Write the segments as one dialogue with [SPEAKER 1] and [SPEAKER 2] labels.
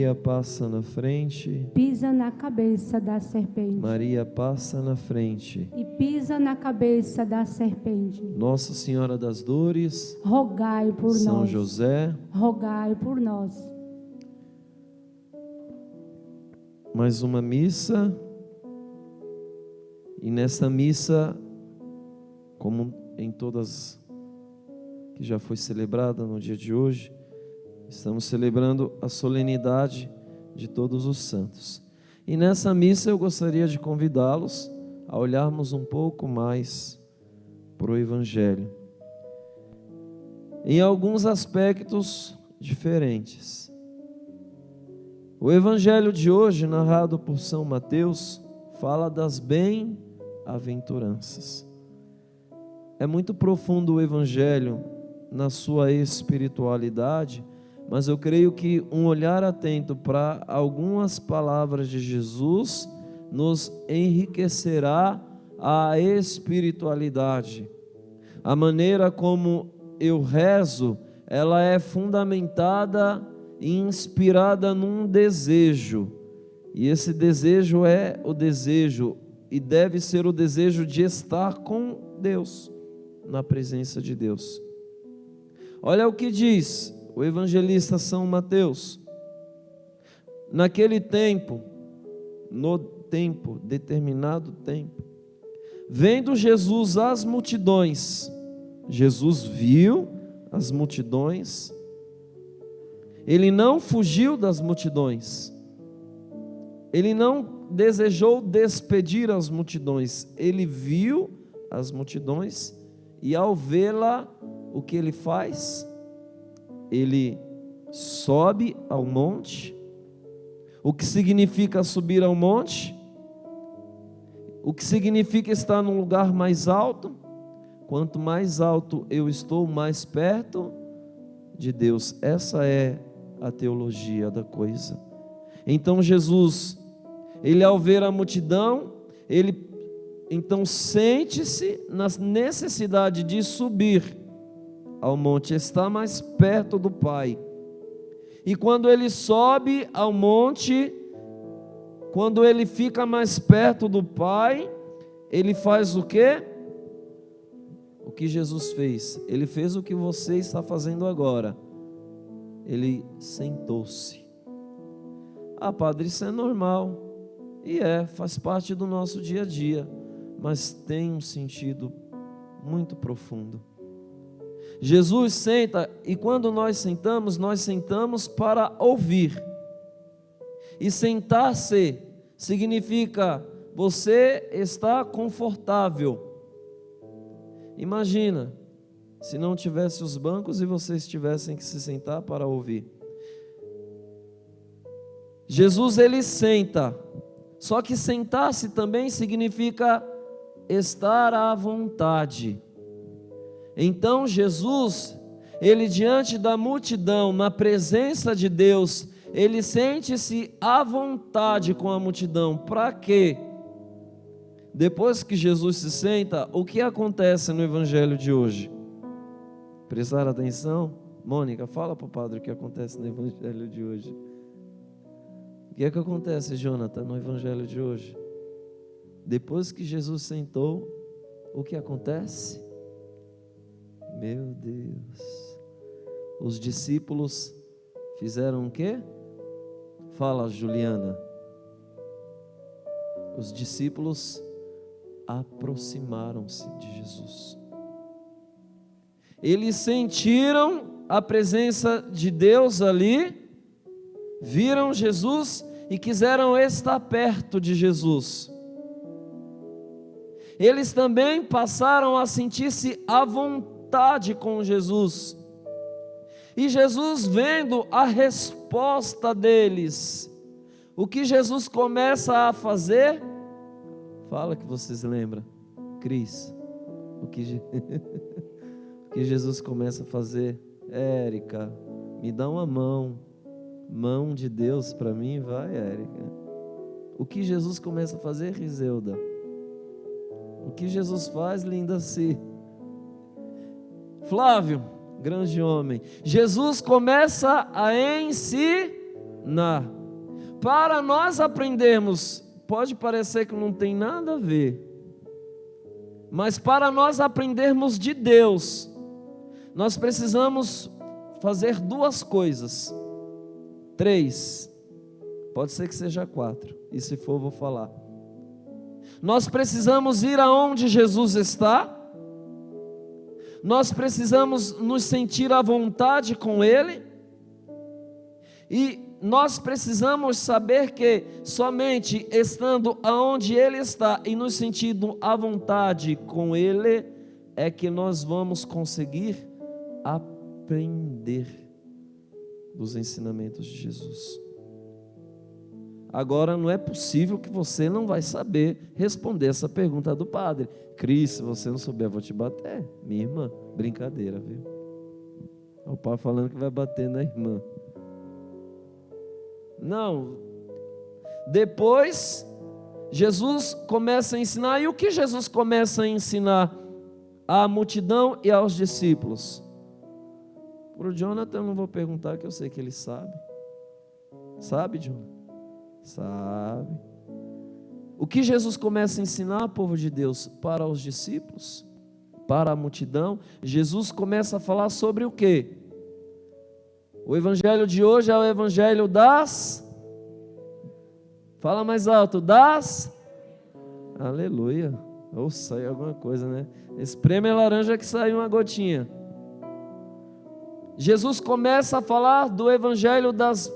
[SPEAKER 1] Maria passa na frente.
[SPEAKER 2] Pisa na cabeça da serpente.
[SPEAKER 1] Maria passa na frente.
[SPEAKER 2] E pisa na cabeça da serpente.
[SPEAKER 1] Nossa Senhora das Dores,
[SPEAKER 2] Rogai por
[SPEAKER 1] São
[SPEAKER 2] nós.
[SPEAKER 1] José.
[SPEAKER 2] Rogai por nós.
[SPEAKER 1] Mais uma missa. E nessa missa, como em todas que já foi celebrada no dia de hoje, estamos celebrando a solenidade de todos os santos. E nessa missa eu gostaria de convidá-los a olharmos um pouco mais para o Evangelho, em alguns aspectos diferentes. O Evangelho de hoje, narrado por São Mateus, fala das bem-aventuranças. É muito profundo o Evangelho na sua espiritualidade, mas eu creio que um olhar atento para algumas palavras de Jesus nos enriquecerá a espiritualidade. A maneira como eu rezo, ela é fundamentada e inspirada num desejo. E esse desejo é o desejo, e deve ser o desejo de estar com Deus, na presença de Deus. Olha o que diz o evangelista São Mateus. Naquele tempo, determinado tempo, vendo Jesus as multidões, Jesus viu as multidões, ele não fugiu das multidões, ele não desejou despedir as multidões, ele viu as multidões e ao vê-la, o que ele faz? Ele sobe ao monte. O que significa subir ao monte? O que significa estar num lugar mais alto? Quanto mais alto eu estou, mais perto de Deus. Essa é a teologia da coisa. Então Jesus, ele ao ver a multidão, ele então sente-se na necessidade de subir ao monte, está mais perto do Pai. E quando ele sobe ao monte, quando ele fica mais perto do Pai, ele faz o quê? O que Jesus fez? Ele fez o que você está fazendo agora. Ele sentou-se. Ah, padre, isso é normal. E faz parte do nosso dia a dia, mas tem um sentido muito profundo. Jesus senta, e quando nós sentamos para ouvir. E sentar-se significa você está confortável. Imagina, se não tivesse os bancos e vocês tivessem que se sentar para ouvir. Jesus, ele senta, só que sentar-se também significa estar à vontade. Então Jesus, ele diante da multidão, na presença de Deus, ele sente-se à vontade com a multidão. Para quê? Depois que Jesus se senta, o que acontece no evangelho de hoje? Prestaram atenção? Mônica, fala para o padre o que acontece no evangelho de hoje. O que é que acontece, Jonathan, no evangelho de hoje? Depois que Jesus sentou, o que acontece? Meu Deus, os discípulos fizeram o quê? Fala, Juliana. Os discípulos aproximaram-se de Jesus. Eles sentiram a presença de Deus ali, viram Jesus e quiseram estar perto de Jesus. Eles também passaram a sentir-se à vontade com Jesus. E Jesus, vendo a resposta deles, o que Jesus começa a fazer? Fala que vocês lembram, Cris. O que Jesus começa a fazer? Érica, me dá uma mão de Deus para mim, vai, Érica. O que Jesus começa a fazer, Rizeuda? O que Jesus faz, linda-se? Flávio, grande homem. Jesus começa a Para nós aprendermos, pode parecer que não tem nada a ver, mas para nós aprendermos de Deus, nós precisamos fazer 2 coisas, 3, pode ser que seja 4, e se for eu vou falar. Nós precisamos ir aonde Jesus está, nós precisamos nos sentir à vontade com Ele, e nós precisamos saber que somente estando aonde Ele está e nos sentindo à vontade com Ele, é que nós vamos conseguir aprender dos ensinamentos de Jesus. Agora, não é possível que você não vai saber responder essa pergunta do padre. Cris, se você não souber, eu vou te bater. Minha irmã, brincadeira, viu? O pai falando que vai bater na irmã. Não. Depois, Jesus começa a ensinar. E o que Jesus começa a ensinar à multidão e aos discípulos? Para o Jonathan eu não vou perguntar, que eu sei que ele sabe. Sabe, Jonathan? Sabe. O que Jesus começa a ensinar ao povo de Deus? Para os discípulos, para a multidão, Jesus começa a falar sobre o quê? O evangelho de hoje é o evangelho das... Fala mais alto, das... Aleluia. Ou sai alguma coisa, né? Espreme a laranja que sai uma gotinha. Jesus começa a falar do evangelho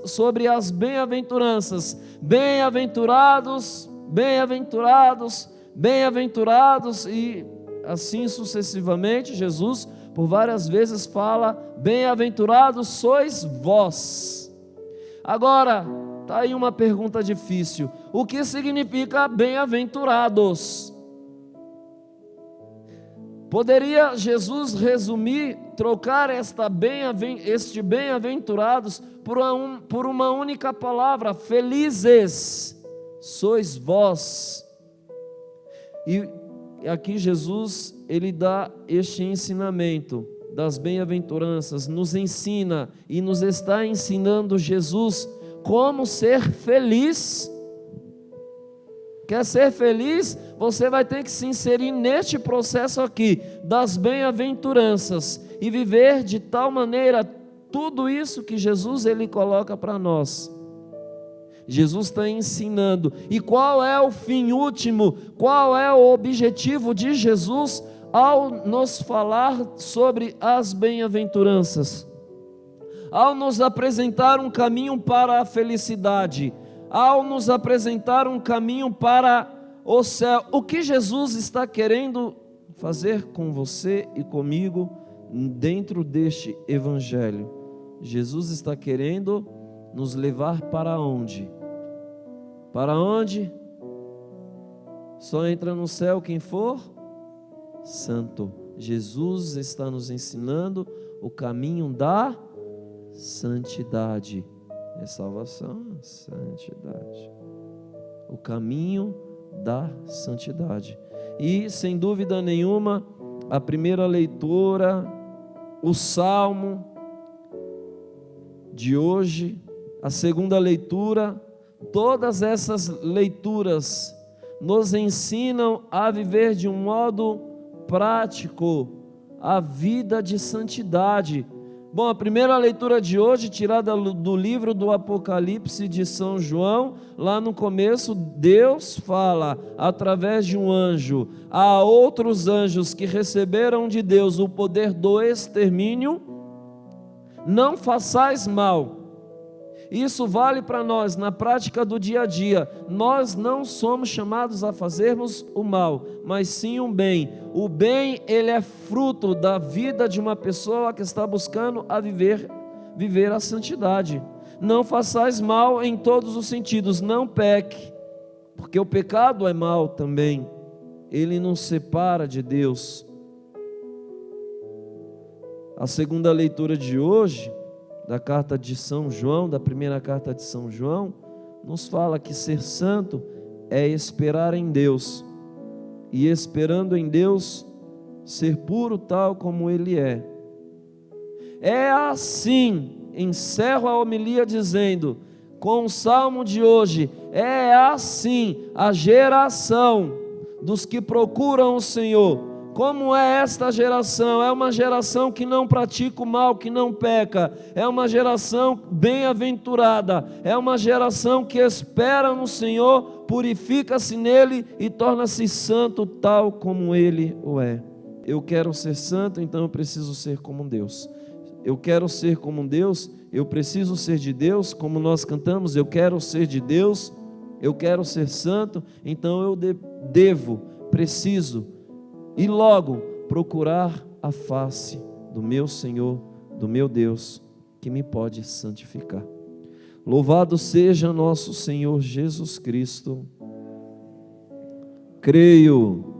[SPEAKER 1] sobre as bem-aventuranças. Bem-aventurados, bem-aventurados, bem-aventurados, e assim sucessivamente. Jesus por várias vezes fala: bem-aventurados sois vós. Agora, está aí uma pergunta difícil: o que significa bem-aventurados? Poderia Jesus resumir, trocar este bem-aventurados por uma única palavra: felizes sois vós. E aqui Jesus, ele dá este ensinamento das bem-aventuranças, nos ensina e nos está ensinando Jesus como ser feliz. Quer ser feliz? Você vai ter que se inserir neste processo aqui, das bem-aventuranças, e viver de tal maneira tudo isso que Jesus ele coloca para nós. Jesus está ensinando. E qual é o fim último? Qual é o objetivo de Jesus ao nos falar sobre as bem-aventuranças? Ao nos apresentar um caminho para a felicidade, ao nos apresentar um caminho para o céu. O que Jesus está querendo fazer com você e comigo dentro deste evangelho? Jesus está querendo nos levar para onde? Para onde? Só entra no céu quem for santo. Jesus está nos ensinando o caminho da santidade. É salvação, santidade. O caminho da santidade. E sem dúvida nenhuma, a primeira leitura, o salmo de hoje, a segunda leitura, todas essas leituras nos ensinam a viver de um modo prático a vida de santidade. Bom, a primeira leitura de hoje, tirada do livro do Apocalipse de São João, lá no começo, Deus fala através de um anjo a outros anjos que receberam de Deus o poder do extermínio: não façais mal. Isso vale para nós na prática do dia a dia. Nós não somos chamados a fazermos o mal, mas sim o bem. O bem, ele é fruto da vida de uma pessoa que está buscando a viver a santidade. Não façais mal em todos os sentidos, não peque, porque o pecado é mal também. Ele nos separa de Deus. A segunda leitura de hoje, da carta de São João, da primeira carta de São João, nos fala que ser santo é esperar em Deus, e esperando em Deus, ser puro tal como Ele é. É assim, encerro a homilia dizendo: com o salmo de hoje: é assim a geração dos que procuram o Senhor. Como é esta geração? É uma geração que não pratica o mal, que não peca. É uma geração bem-aventurada. É uma geração que espera no Senhor, purifica-se nele e torna-se santo tal como ele o é. Eu quero ser santo, então eu preciso ser como Deus. Eu quero ser como Deus, eu preciso ser de Deus, como nós cantamos, eu quero ser de Deus, eu quero ser santo, então eu preciso e logo procurar a face do meu Senhor, do meu Deus, que me pode santificar. Louvado seja nosso Senhor Jesus Cristo. Creio